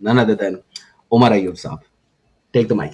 none other than Omar Ayyub Saab. Take the mic.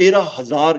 13,000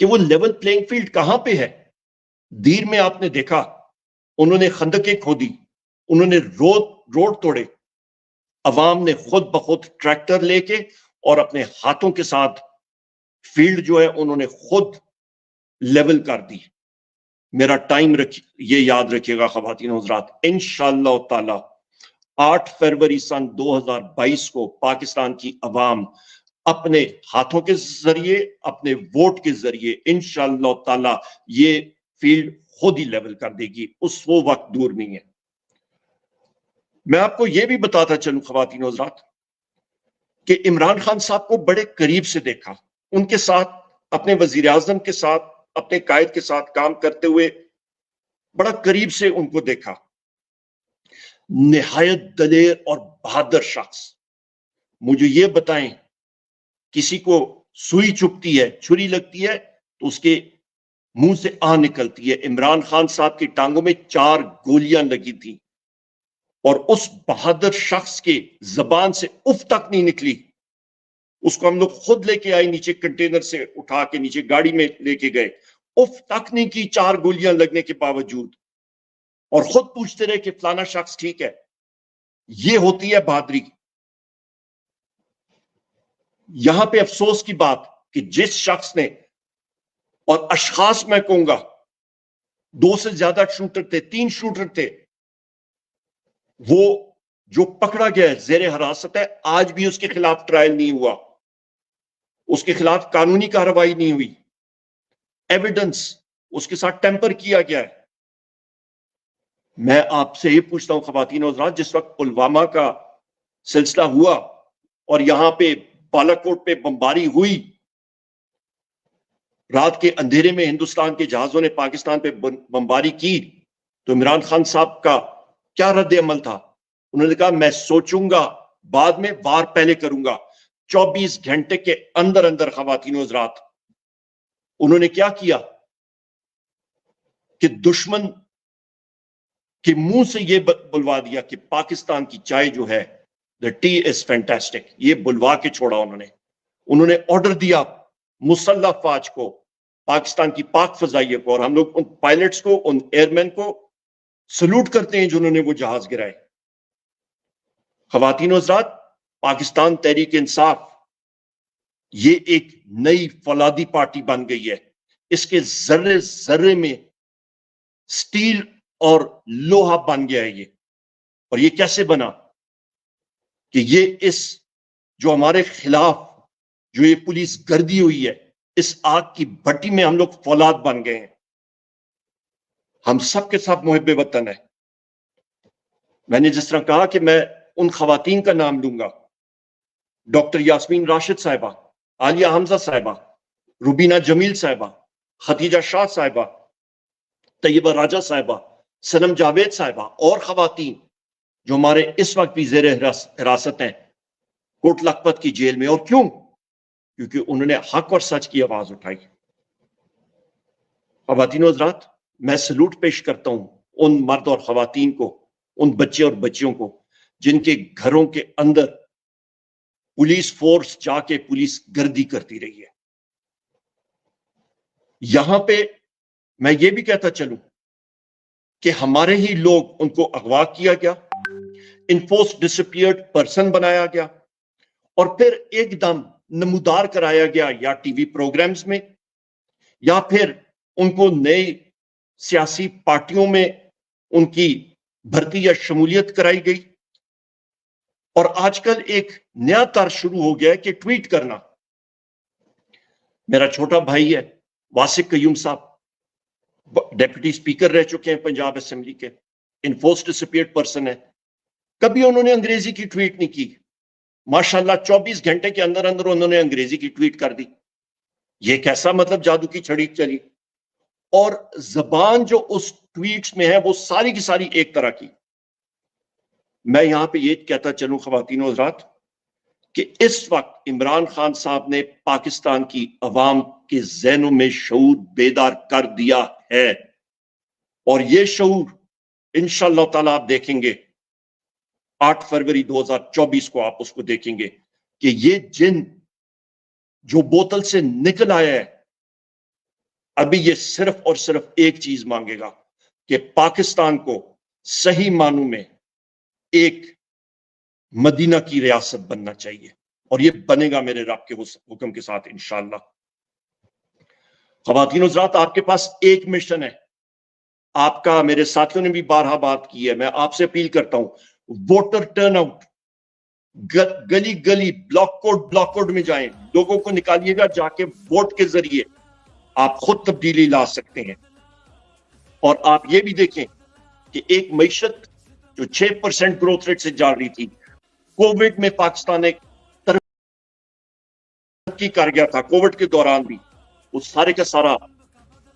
کہ وہ level playing field کہاں پہ ہے. دیر میں آپ نے دیکھا انہوں نے خندقیں کھودی, انہوں نے روڈ توڑے, عوام نے خود بخود ٹریکٹر لے کے اور اپنے ہاتھوں کے ساتھ فیلڈ جو ہے انہوں نے خود لیول کر دی. میرا ٹائم یہ یاد رکھیے گا خواتین و حضرات, انشاءاللہ تعالی 8 فروری سن 2022 کو پاکستان کی عوام اپنے ہاتھوں کے ذریعے, اپنے ووٹ کے ذریعے انشاءاللہ تعالی یہ فیلڈ خود ہی لیول کر دے گی. وہ وقت دور نہیں ہے. میں آپ کو یہ بھی بتاتا چلوں خواتین و حضرات کہ عمران خان صاحب کو بڑے قریب سے دیکھا, ان کے ساتھ, اپنے وزیر اعظم کے ساتھ, اپنے قائد کے ساتھ کام کرتے ہوئے بڑا قریب سے ان کو دیکھا. نہایت دلیر اور بہادر شخص. مجھے یہ بتائیں, کسی کو سوئی چبھتی ہے, چھری لگتی ہے تو اس کے منہ سے آہ نکلتی ہے. عمران خان صاحب کی ٹانگوں میں 4 گولیاں لگی تھیں اور اس بہادر شخص کے زبان سے اف تک نہیں نکلی. اس کو ہم لوگ خود لے کے آئے, نیچے کنٹینر سے اٹھا کے نیچے گاڑی میں لے کے گئے. اف تک نہیں کی 4 گولیاں لگنے کے باوجود, اور خود پوچھتے رہے کہ فلانا شخص ٹھیک ہے. یہ ہوتی ہے بہادری. یہاں پہ افسوس کی بات کہ جس شخص نے, اور اشخاص میں کہوں گا 2 سے زیادہ شوٹر تھے, 3 شوٹر تھے, وہ جو پکڑا گیا ہے, زیر حراست ہے, آج بھی اس کے خلاف ٹرائل نہیں ہوا, اس کے خلاف قانونی کارروائی نہیں ہوئی. ایویڈنس اس کے ساتھ ٹیمپر کیا گیا ہے. میں آپ سے یہ پوچھتا ہوں خواتین و حضرات, جس وقت پلوامہ کا سلسلہ ہوا اور یہاں پہ بالا کوٹ پہ بمباری ہوئی, رات کے اندھیرے میں ہندوستان کے جہازوں نے پاکستان پہ بمباری کی, تو عمران خان صاحب کا کیا رد عمل تھا؟ انہوں نے کہا میں سوچوں گا, بعد میں وار پہلے کروں گا. 24 گھنٹے کے اندر اندر خواتین و حضرات انہوں نے کیا کیا کہ دشمن کے منہ سے یہ بلوا دیا کہ پاکستان کی چائے جو ہے the tea is fantastic, یہ بلوا کے چھوڑا. انہوں نے آرڈر دیا مسلح فوج کو, پاکستان کی پاک فضائیہ کو, اور ہم لوگ ان پائلٹس کو, ان ایئرمین کو سلوٹ کرتے ہیں جنہوں نے وہ جہاز گرائے. خواتین و حضرات, پاکستان تحریک انصاف یہ ایک نئی فولادی پارٹی بن گئی ہے. اس کے ذرے ذرے میں سٹیل اور لوہا بن گیا ہے یہ. اور یہ کیسے بنا کہ یہ اس جو ہمارے خلاف جو یہ پولیس گردی ہوئی ہے, اس آگ کی بھٹی میں ہم لوگ فولاد بن گئے ہیں. ہم سب کے ساتھ محب وطن ہے. میں نے جس طرح کہا کہ میں ان خواتین کا نام لوں گا, ڈاکٹر یاسمین راشد صاحبہ, عالیہ حمزہ صاحبہ, روبینہ جمیل صاحبہ, ختیجہ شاہ صاحبہ, طیبہ راجہ صاحبہ, سنم جاوید صاحبہ, اور خواتین جو ہمارے اس وقت بھی زیر حراست ہیں کوٹ لکھپت کی جیل میں. اور کیوں؟ کیونکہ انہوں نے حق اور سچ کی آواز اٹھائی. خواتین و حضرات, میں سلوٹ پیش کرتا ہوں ان مرد اور خواتین کو, ان بچے اور بچیوں کو جن کے گھروں کے اندر پولیس فورس جا کے پولیس گردی کرتی رہی ہے. یہاں پہ میں یہ بھی کہتا چلوں کہ ہمارے ہی لوگ, ان کو اغوا کیا گیا, انفورس ڈسپیئرڈ پرسن بنایا گیا, اور پھر ایک دم نمودار کرایا گیا یا ٹی وی پروگرامز میں, یا پھر ان کو نئی سیاسی پارٹیوں میں ان کی بھرتی یا شمولیت کرائی گئی. اور آج کل ایک نیا طرز شروع ہو گیا ہے کہ ٹویٹ کرنا. میرا چھوٹا بھائی ہے واسق قیوم صاحب, ڈیپٹی سپیکر رہ چکے ہیں پنجاب اسمبلی کے, انفورس ڈسپیئرڈ پرسن ہے. کبھی انہوں نے انگریزی کی ٹویٹ نہیں کی. ماشاءاللہ 24 گھنٹے کے اندر اندر انہوں نے انگریزی کی ٹویٹ کر دی. یہ کیسا مطلب جادو کی چھڑی چلی. اور زبان جو اس ٹویٹس میں ہے وہ ساری کی ساری ایک طرح کی. میں یہاں پہ یہ کہتا چلوں خواتین و حضرات کہ اس وقت عمران خان صاحب نے پاکستان کی عوام کے ذہنوں میں شعور بیدار کر دیا ہے, اور یہ شعور انشاءاللہ تعالیٰ آپ دیکھیں گے 8 فروری 2024 کو, آپ اس کو دیکھیں گے کہ یہ جن جو بوتل سے نکل آیا ہے ابھی یہ صرف اور صرف ایک چیز مانگے گا کہ پاکستان کو صحیح معنوں میں ایک مدینہ کی ریاست بننا چاہیے، اور یہ بنے گا میرے رب کے حکم کے ساتھ انشاءاللہ۔ خواتین و حضرات، آپ کے پاس ایک مشن ہے، آپ کا، میرے ساتھیوں نے بھی بارہا بات کی ہے، میں آپ سے اپیل کرتا ہوں، ووٹر ٹرن آؤٹ، گلی گلی، بلاک کوڈ میں جائیں، لوگوں کو نکالیے گا، جا کے ووٹ کے ذریعے آپ خود تبدیلی لا سکتے ہیں۔ اور آپ یہ بھی دیکھیں کہ ایک معیشت جو 6% گروتھ ریٹ سے جا رہی تھی، کووڈ میں پاکستان ایک ترقی کر گیا تھا، کووڈ کے دوران بھی وہ سارے کا سارا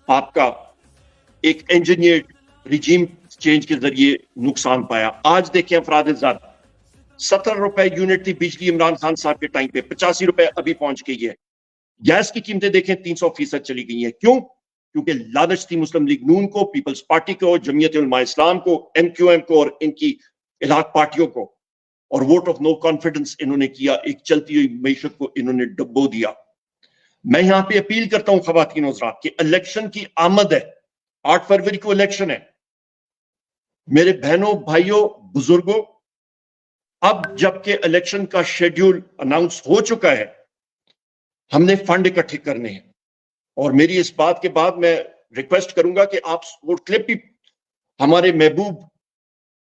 آپ کا ایک انجینئرڈ ریجیم چینج کے ذریعے نقصان پایا۔ آج دیکھیں افراد زر، 70 روپے یونٹ تھی بجلی عمران خان صاحب کے ٹائم پہ، 85 روپے ابھی پہنچ گئی ہے۔ گیس کی قیمتیں دیکھیں 300% چلی گئی ہیں۔ کیوں؟ کیونکہ لالچ تھی مسلم لیگ نون کو، پیپلز پارٹی کو، جمعیت علماء اسلام کو، MQM کو اور ان کی الحاق پارٹیوں کو، اور ووٹ آف نو کانفیڈنس انہوں نے کیا، ایک چلتی ہوئی معیشت کو انہوں نے ڈبو دیا۔ میں یہاں پہ اپیل کرتا ہوں خواتین و حضرات کہ الیکشن کی آمد ہے، 8 فروری کو الیکشن ہے۔ میرے بہنوں، بھائیوں، بزرگوں، اب جبکہ الیکشن کا شیڈیول اناؤنس ہو چکا ہے، ہم نے فنڈ اکٹھے کرنے ہیں، اور میری اس بات کے بعد میں ریکویسٹ کروں گا کہ آپ وہ کلپ بھی ہمارے محبوب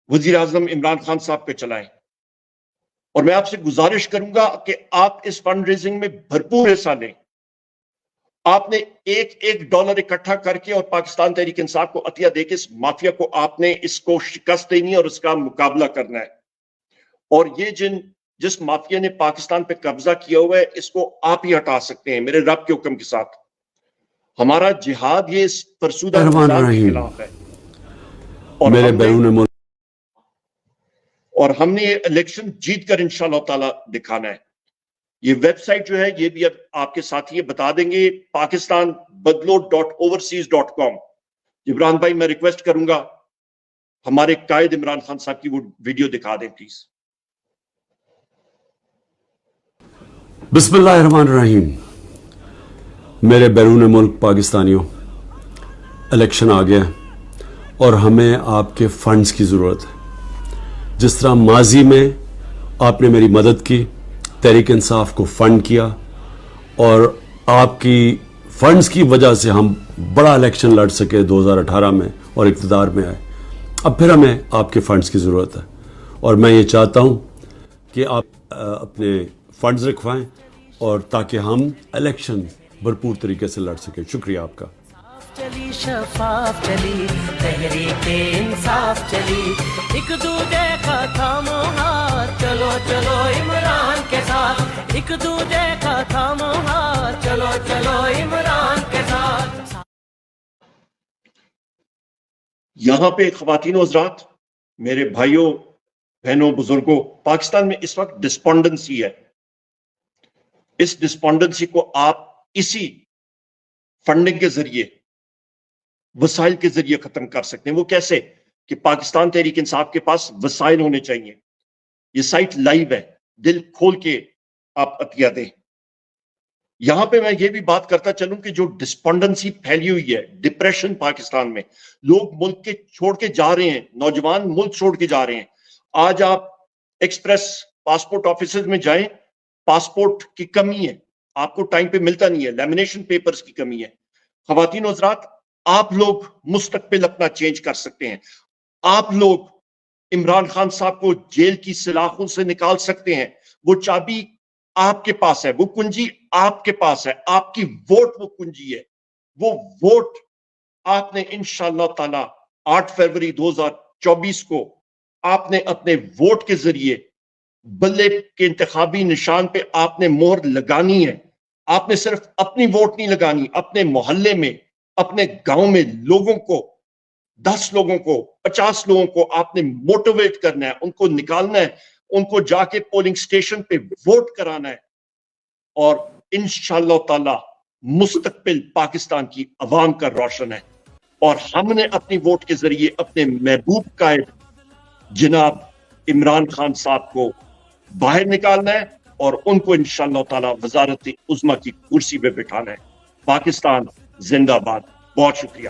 وزیر اعظم عمران خان صاحب پہ چلائیں، اور میں آپ سے گزارش کروں گا کہ آپ اس فنڈ ریزنگ میں بھرپور حصہ لیں۔ آپ نے ایک ڈالر اکٹھا کر کے اور پاکستان تحریک انصاف کو عطیہ دے کے اس مافیا کو آپ نے اس کو شکست دینی ہے اور اس کا مقابلہ کرنا ہے۔ اور یہ جس مافیا نے پاکستان پہ قبضہ کیا ہوا ہے، اس کو آپ ہی ہٹا سکتے ہیں میرے رب کے حکم کے ساتھ۔ ہمارا جہاد یہ اس فرسودہ نظام کے خلاف ہے، اور ہم نے یہ الیکشن جیت کر انشاءاللہ تعالی دکھانا ہے۔ یہ ویب سائٹ جو ہے یہ بھی اب آپ کے ساتھی بتا دیں گے، pakistanbadlo.overseas.com۔ عمران بھائی میں ریکویسٹ کروں گا ہمارے قائد عمران خان صاحب کی وہ ویڈیو دکھا دیں پلیز۔ بسم اللہ الرحمن الرحیم۔ میرے بیرون ملک پاکستانیوں، الیکشن آ گیا اور ہمیں آپ کے فنڈز کی ضرورت ہے۔ جس طرح ماضی میں آپ نے میری مدد کی، تحریک انصاف کو فنڈ کیا، اور آپ کی فنڈز کی وجہ سے ہم بڑا الیکشن لڑ سکے 2018 میں اور اقتدار میں آئے۔ اب پھر ہمیں آپ کے فنڈز کی ضرورت ہے، اور میں یہ چاہتا ہوں کہ آپ اپنے فنڈز رکھوائیں اور تاکہ ہم الیکشن بھرپور طریقے سے لڑ سکیں۔ شکریہ آپ کا۔ چلی شفاف چلی تحریک انصاف چلی، ایک دوجے کا تھامو ہاتھ، چلو چلو عمران کے ساتھ، ایک دوجے کا تھامو ہاتھ، چلو چلو عمران کے ساتھ۔ یہاں پہ خواتین و حضرات، میرے بھائیوں، بہنوں، بزرگوں، پاکستان میں اس وقت ڈسپونڈنسی ہے۔ اس ڈسپونڈنسی کو آپ اسی فنڈنگ کے ذریعے، وسائل کے ذریعے ختم کر سکتے ہیں۔ وہ کیسے؟ کہ پاکستان تحریک انصاف کے پاس وسائل ہونے چاہیے۔ یہ سائٹ لائیو ہے، دل کھول کے آپ عطیہ دیں۔ یہاں پہ میں یہ بھی بات کرتا چلوں کہ جو ڈسپونڈنسی پھیلی ہوئی ہے، ڈپریشن پاکستان میں، لوگ ملک کے چھوڑ کے جا رہے ہیں، نوجوان ملک چھوڑ کے جا رہے ہیں۔ آج آپ ایکسپریس پاسپورٹ آفیسز میں جائیں، پاسپورٹ کی کمی ہے، آپ کو ٹائم پہ ملتا نہیں ہے، لیمینیشن پیپرز کی کمی ہے۔ خواتین و حضرات، آپ لوگ مستقبل اپنا چینج کر سکتے ہیں۔ آپ لوگ عمران خان صاحب کو جیل کی سلاخوں سے نکال سکتے ہیں۔ وہ چابی آپ کے پاس ہے، وہ کنجی آپ کے پاس ہے، آپ کی ووٹ وہ کنجی ہے۔ وہ ووٹ آپ نے انشاءاللہ تعالی 8 فروری 2024 کو آپ نے اپنے ووٹ کے ذریعے بلے کے انتخابی نشان پہ آپ نے مہر لگانی ہے۔ آپ نے صرف اپنی ووٹ نہیں لگانی، اپنے محلے میں، اپنے گاؤں میں لوگوں کو، 10 لوگوں کو، 50 لوگوں کو آپ نے موٹیویٹ کرنا ہے، ان کو نکالنا ہے، ان کو جا کے پولنگ سٹیشن پہ ووٹ کرانا ہے، اور انشاءاللہ تعالی مستقبل پاکستان کی عوام کا روشن ہے۔ اور ہم نے اپنی ووٹ کے ذریعے اپنے محبوب قائد جناب عمران خان صاحب کو باہر نکالنا ہے، اور ان کو انشاءاللہ تعالی وزارت عظمیٰ کی کرسی پہ بٹھانا ہے۔ پاکستان زندہ باد. بہت شکریہ.